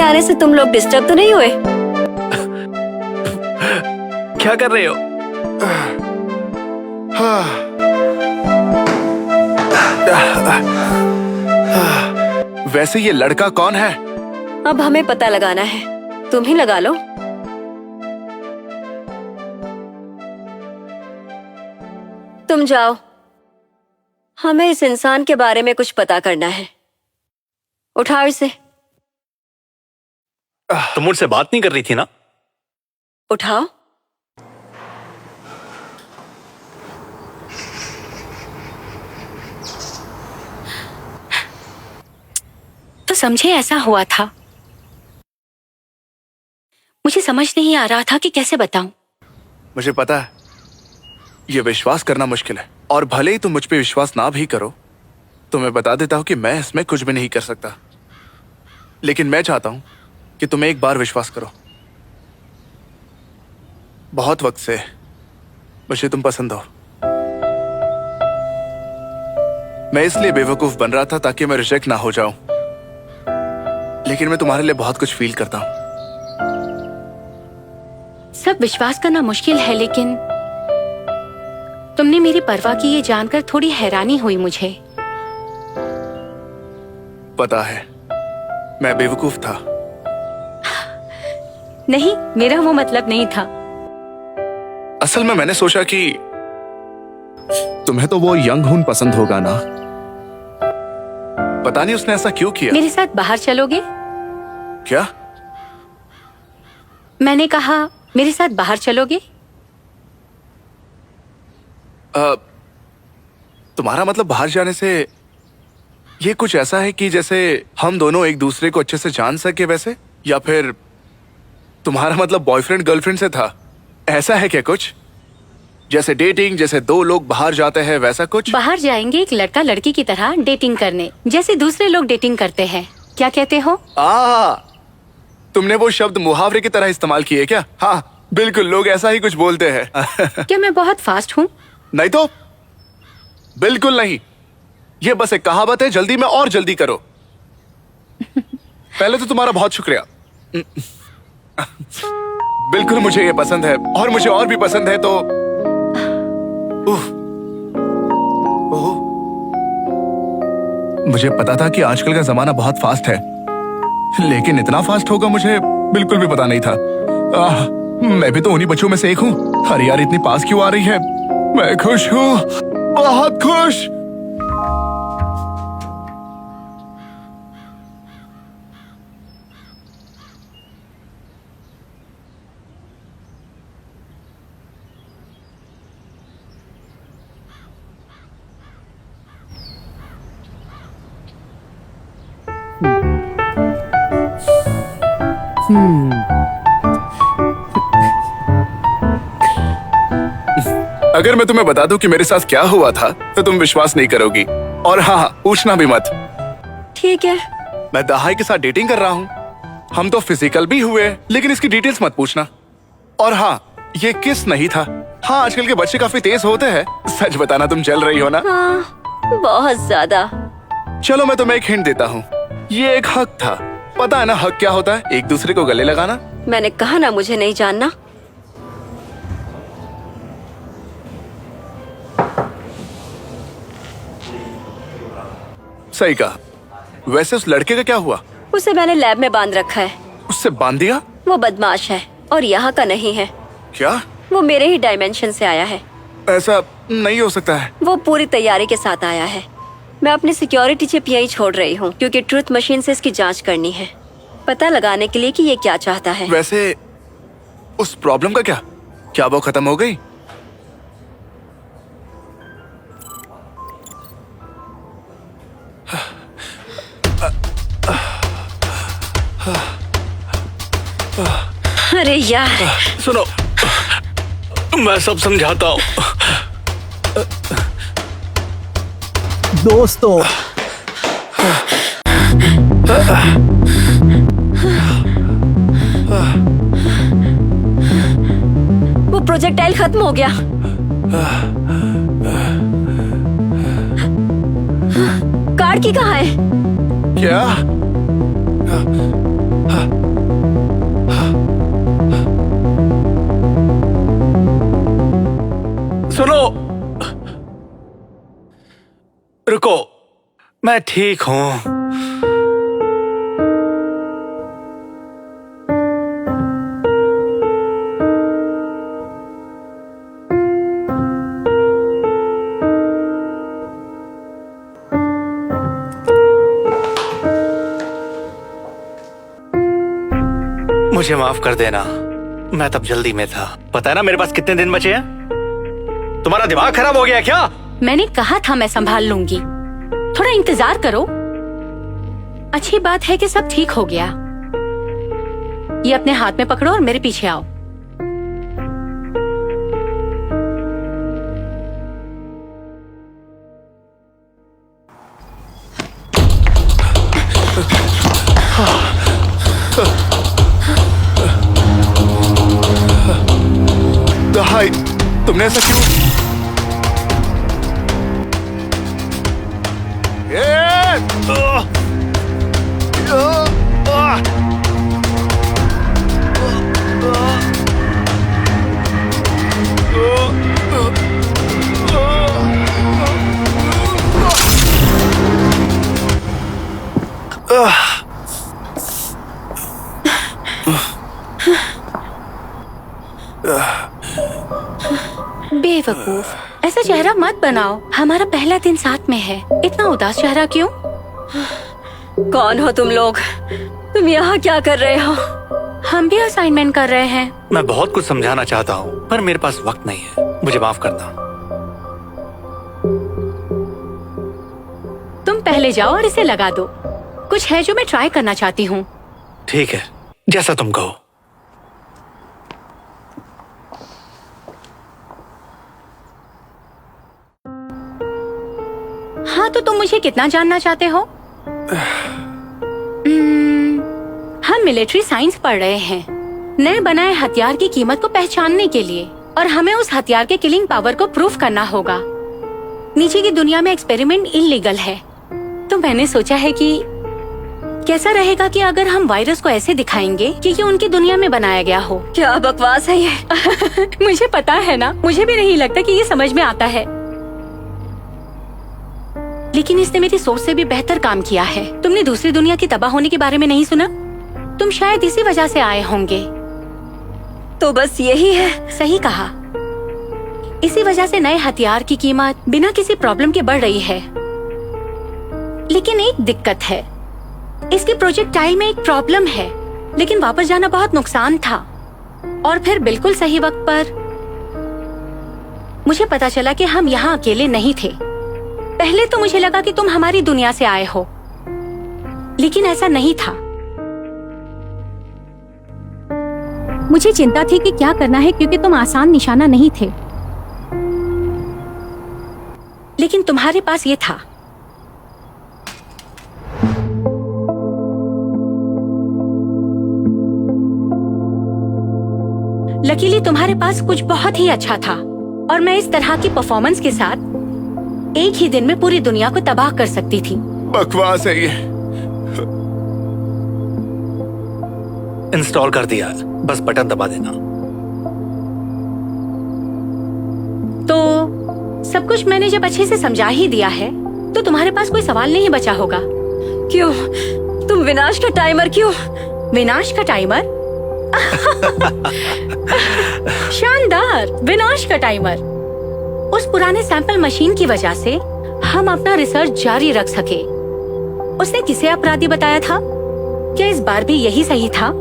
आने से तुम लोग डिस्टर्ब तो नहीं हुए? क्या कर रहे हो? वैसे ये लड़का कौन है? अब हमें पता लगाना है, तुम ही लगा लो। तुम जाओ, हमें इस इंसान के बारे में कुछ पता करना है। उठाओ इसे। तुम मुझसे बात नहीं कर रही थी ना? उठाओ। तो समझे ऐसा हुआ था। मुझे समझ नहीं आ रहा था कि कैसे बताऊं। मुझे पता है ये विश्वास करना मुश्किल है, और भले ही तुम मुझ पे विश्वास ना भी करो तो मैं बता देता हूं कि मैं इसमें कुछ भी नहीं कर सकता। लेकिन मैं चाहता हूं कि तुम एक बार विश्वास करो। बहुत वक्त से मुझे तुम पसंद हो। मैं इसलिए बेवकूफ बन रहा था ताकि मैं रिजेक्ट ना हो जाऊं, लेकिन मैं तुम्हारे लिए बहुत कुछ फील करता हूं। सब विश्वास करना मुश्किल है, लेकिन तुमने मेरी परवाह की ये जानकर थोड़ी हैरानी हुई मुझे। पता है मैं बेवकूफ था। नहीं, मेरा वो मतलब नहीं था। असल में मैंने सोचा कि तुम्हें तो वो यंग हून पसंद होगा ना। पता नहीं उसने ऐसा क्यों किया। मेरे साथ बाहर चलोगे? क्या? मैंने कहा मेरे साथ बाहर चलोगे? तुम्हारा मतलब बाहर जाने से ये कुछ ऐसा है कि जैसे हम दोनों एक दूसरे को अच्छे से जान सके वैसे, या फिर तुम्हारा मतलब बॉयफ्रेंड गर्लफ्रेंड से था? ऐसा है क्या कुछ? जैसे डेटिंग, जैसे दो लोग बाहर जाते हैं वैसा कुछ? बाहर जाएंगे एक लड़का लड़की की तरह डेटिंग करने, जैसे दूसरे लोग डेटिंग करते हैं। क्या कहते हो? तुमने वो शब्द मुहावरे की तरह इस्तेमाल किए क्या? हाँ बिल्कुल, लोग ऐसा ही कुछ बोलते हैं। क्या मैं बहुत फास्ट हूँ? नहीं तो बिल्कुल नहीं, ये बस एक कहावत है, जल्दी में और जल्दी करो। पहले तो तुम्हारा बहुत शुक्रिया। बिल्कुल मुझे ये पसंद है, और मुझे और भी पसंद है तो मुझे पता था कि आजकल का जमाना बहुत फास्ट है, लेकिन इतना फास्ट होगा मुझे बिल्कुल भी पता नहीं था। मैं भी तो उन्हीं बच्चों में से एक हूँ। अरे यार इतनी पास क्यों आ रही है? मैं खुश हूँ, बहुत खुश। अगर मैं तुम्हें बता दूं कि मेरे साथ क्या हुआ था तो तुम विश्वास नहीं करोगी, और हाँ पूछना भी मत। ठीक है। मैं दहाई के साथ डेटिंग कर रहा हूँ। हम तो फिजिकल भी हुए, लेकिन इसकी डिटेल्स मत पूछना। और हाँ, ये किस नहीं था। हाँ आजकल के बच्चे काफी तेज होते हैं। सच बताना तुम जल रही हो ना? हाँ, बहुत ज्यादा। चलो मैं तुम्हें एक हिंट देता हूँ, ये एक हक था। पता है ना हक क्या होता है? एक दूसरे को गले लगाना। मैंने कहा ना मुझे नहीं जानना। सही कहा। वैसे उस लड़के का क्या हुआ? उसे मैंने लैब में बांध रखा है। उससे बांध दिया? वो बदमाश है और यहाँ का नहीं है। क्या? वो मेरे ही डायमेंशन से आया है। ऐसा नहीं हो सकता है। वो पूरी तैयारी के साथ आया है। मैं अपनी सिक्योरिटी चिप यहीं छोड़ रही हूँ क्योंकि ट्रुथ मशीन से इसकी जांच करनी है, पता लगाने के लिए कि ये क्या चाहता है। वैसे उस प्रॉब्लम का क्या? क्या वो खत्म हो गई? अरे यार सुनो, मैं सब समझाता हूँ। दोस्तों वो प्रोजेक्टाइल खत्म हो गया। कार्ड की कहाँ है? क्या? सुनो, रुको, मैं ठीक हूं। मुझे माफ कर देना, मैं तब जल्दी में था। पता है ना मेरे पास कितने दिन बचे हैं? तुम्हारा दिमाग खराब हो गया है क्या? मैंने कहा था मैं संभाल लूंगी, थोड़ा इंतजार करो। अच्छी बात है कि सब ठीक हो गया। ये अपने हाथ में पकड़ो और मेरे पीछे आओ। हाय, तुमने ऐसा क्यों? बेवकूफ, ऐसा चेहरा मत बनाओ। हमारा पहला दिन साथ में है, इतना उदास चेहरा क्यों? कौन हो तुम लोग? तुम यहाँ क्या कर रहे हो? हम भी असाइनमेंट कर रहे हैं। मैं बहुत कुछ समझाना चाहता हूँ पर मेरे पास वक्त नहीं है, मुझे माफ करना। तुम पहले जाओ और इसे लगा दो। कुछ है जो मैं ट्राई करना चाहती हूँ। ठीक है, जैसा तुम कहो। हाँ, तो तुम मुझे कितना जानना चाहते हो? हम मिलिट्री साइंस पढ़ रहे हैं, नए बनाए हथियार की कीमत को पहचानने के लिए, और हमें उस हथियार के किलिंग पावर को प्रूफ करना होगा। नीचे की दुनिया में एक्सपेरिमेंट इलीगल है, तो मैंने सोचा है कि कैसा रहेगा कि अगर हम वायरस को ऐसे दिखाएंगे कि ये उनकी दुनिया में बनाया गया हो। क्या बकवास है ये? मुझे पता है ना, मुझे भी नहीं लगता कि ये समझ में आता है, लेकिन इसने मेरी सोच से भी बेहतर काम किया है। तुमने दूसरी दुनिया की तबाह होने के बारे में नहीं सुना? तुम शायद इसी वजह से आए होंगे। तो बस यही है? सही कहा। इसी वजह से नए हथियार की कीमत बिना किसी प्रॉब्लम के बढ़ रही है। लेकिन एक दिक्कत है, इसके प्रोजेक्टाइल में एक प्रॉब्लम है। लेकिन वापस जाना बहुत नुकसान था, और फिर बिल्कुल सही वक्त पर मुझे पता चला कि हम यहाँ अकेले नहीं थे। पहले तो मुझे लगा कि तुम हमारी दुनिया से आए हो, लेकिन ऐसा नहीं था। मुझे चिंता थी कि क्या करना है, क्योंकि तुम आसान निशाना नहीं थे, लेकिन तुम्हारे पास ये था। लकीली तुम्हारे पास कुछ बहुत ही अच्छा था, और मैं इस तरह की परफॉर्मेंस के साथ एक ही दिन में पूरी दुनिया को तबाह कर सकती थी। बकवास है ये। इंस्टॉल कर दिया, बस बटन दबा देना। तो सब कुछ मैंने जब अच्छे से समझा ही दिया है, तो तुम्हारे पास कोई सवाल नहीं बचा होगा। क्यों? तुम विनाश का टाइमर क्यों? विनाश का टाइमर? शानदार, विनाश का टाइमर। उस पुराने सैंपल मशीन की वजह से हम अपना रिसर्च जारी रख सके। उसने किसे अपराधी बताया था? क्या इस बार भी यही सही था?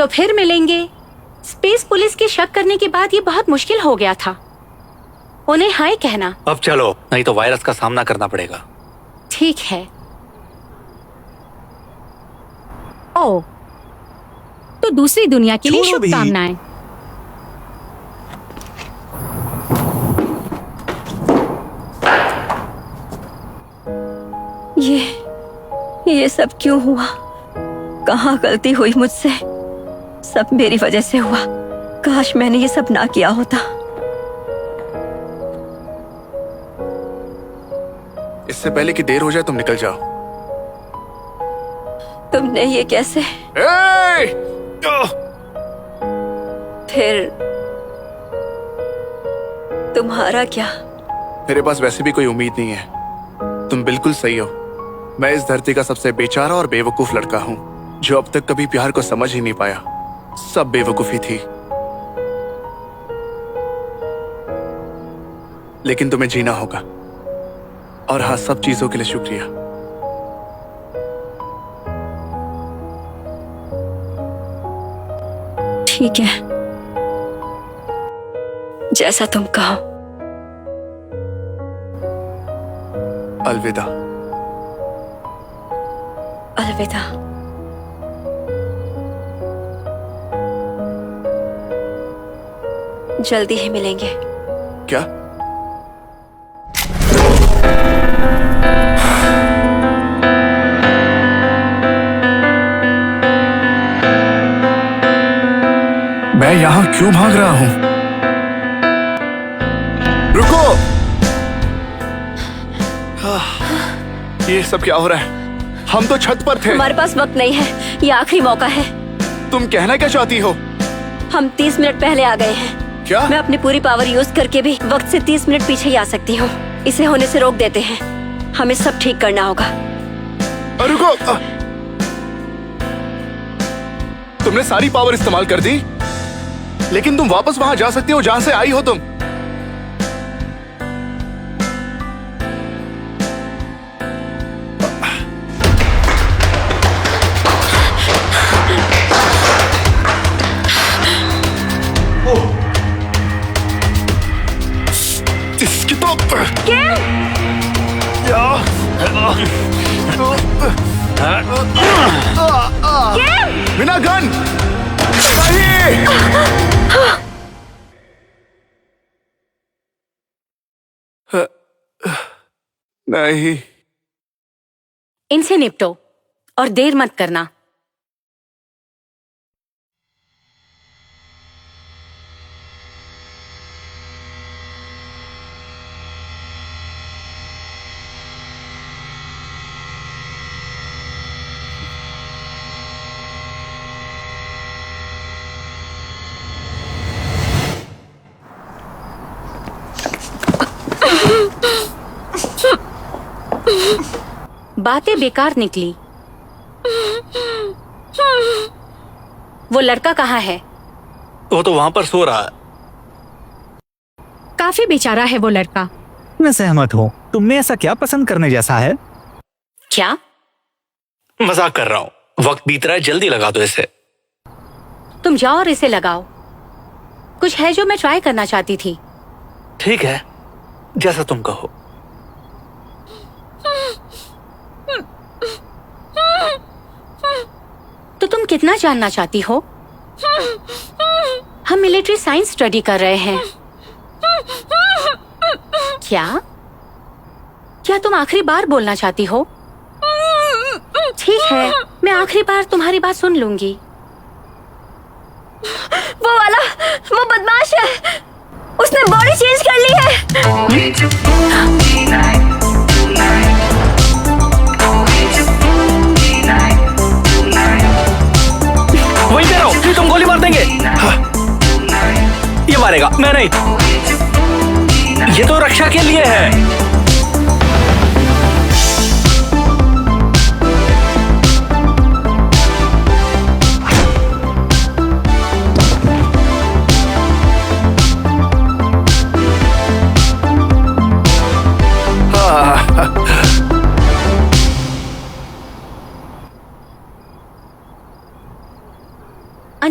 तो फिर मिलेंगे। स्पेस पुलिस के शक करने के बाद ये बहुत मुश्किल हो गया था। उन्हें हाय कहना। अब चलो, नहीं तो वायरस का सामना करना पड़ेगा। ठीक है। ओ, तो दूसरी दुनिया के लिए छोड़ो भी। शुभकामनाएं। ये सब क्यों हुआ? कहाँ गलती हुई मुझसे? सब मेरी वजह से हुआ। काश मैंने ये सब ना किया होता। इससे पहले कि देर हो जाए तुम निकल जाओ। तुमने ये कैसे? ए! फिर तुम्हारा क्या? मेरे पास वैसे भी कोई उम्मीद नहीं है। तुम बिल्कुल सही हो। मैं इस धरती का सबसे बेचारा और बेवकूफ लड़का हूं, जो अब तक कभी प्यार को समझ ही नहीं पाया। सब बेवकूफी थी। लेकिन तुम्हें जीना होगा। और हाँ, सब चीजों के लिए शुक्रिया। ठीक है, जैसा तुम कहो। अलविदा। अलविदा। जल्दी ही मिलेंगे। क्या? मैं यहां क्यों भाग रहा हूं? रुको! ये सब क्या हो रहा है? हम तो छत पर थे। हमारे पास वक्त नहीं है, ये आखिरी मौका है। तुम कहना क्या चाहती हो? हम 30 मिनट पहले आ गए हैं। क्या? मैं अपनी पूरी पावर यूज करके भी वक्त से 30 मिनट पीछे ही आ सकती हूँ। इसे होने से रोक देते हैं। हमें सब ठीक करना होगा। रुको! तुमने सारी पावर इस्तेमाल कर दी, लेकिन तुम वापस वहां जा सकती हो जहां से आई हो तुम। इसकी तो बिना गन नहीं। नहीं। इनसे निपटो और देर मत करना। बातें बेकार निकली। वो लड़का कहाँ है? वो तो वहां पर सो रहा है। काफी बेचारा है वो लड़का। मैं सहमत हूँ। तुम में ऐसा क्या पसंद करने जैसा है? क्या? मजाक कर रहा हूँ। वक्त बीत रहा है, जल्दी लगा दो इसे। तुम जाओ और इसे लगाओ। कुछ है जो मैं ट्राई करना चाहती थी। ठीक है, जैसा तुम कहो। तो तुम कितना जानना चाहती हो? हम मिलिट्री साइंस स्टडी कर रहे हैं। क्या तुम आखिरी बार बोलना चाहती हो? ठीक है, मैं आखिरी बार तुम्हारी बात सुन लूंगी। वो वाला, वो बदमाश है। उसने बॉडी चेंज कर ली है। वहीं पे रहो, फिर तुम गोली मार देंगे। हाँ। ये मारेगा, मैं नहीं। ये तो रक्षा के लिए है।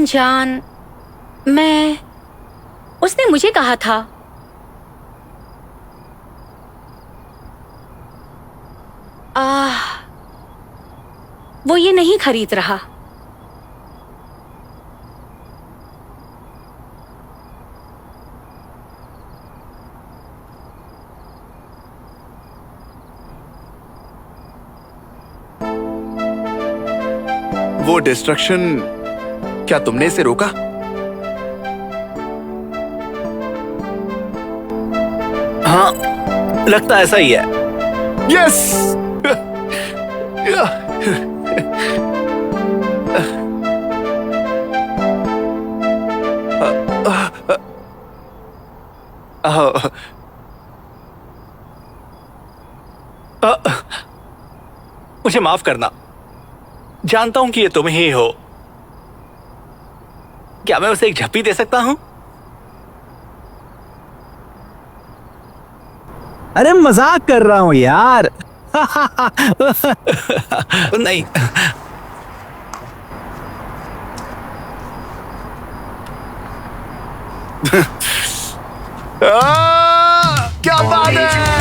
अनजान, उसने मुझे कहा था वो ये नहीं खरीद रहा। वो डिस्ट्रक्शन, क्या तुमने इसे रोका? हाँ, लगता ऐसा ही है। यस। मुझे माफ करना, जानता हूं कि ये तुम ही हो। क्या मैं उसे एक झप्पी दे सकता हूं? अरे मजाक कर रहा हूँ यार। नहीं। क्या बात है।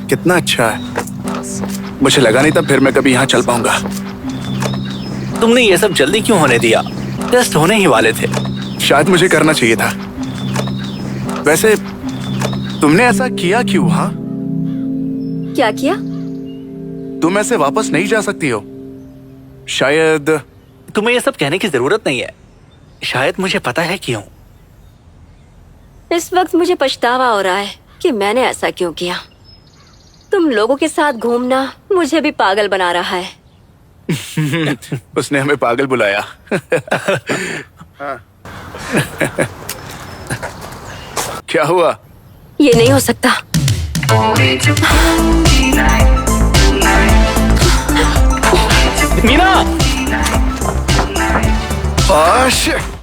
कितना अच्छा है। मुझे लगा नहीं था फिर मैं कभी यहाँ चल पाऊंगा। तुमने ये सब जल्दी क्यों होने दिया? टेस्ट होने ही वाले थे। शायद मुझे करना चाहिए था। वैसे तुमने ऐसा किया क्यों? हाँ, क्या किया? तुम ऐसे वापस नहीं जा सकती हो। शायद तुम्हें ये सब कहने की जरूरत नहीं है। शायद मुझे पता है क्यों। इस वक्त मुझे पछतावा हो रहा है कि मैंने ऐसा क्यों किया। तुम लोगों के साथ घूमना मुझे भी पागल बना रहा है। उसने हमें पागल बुलाया। क्या हुआ? ये नहीं हो सकता। मीना! शिट।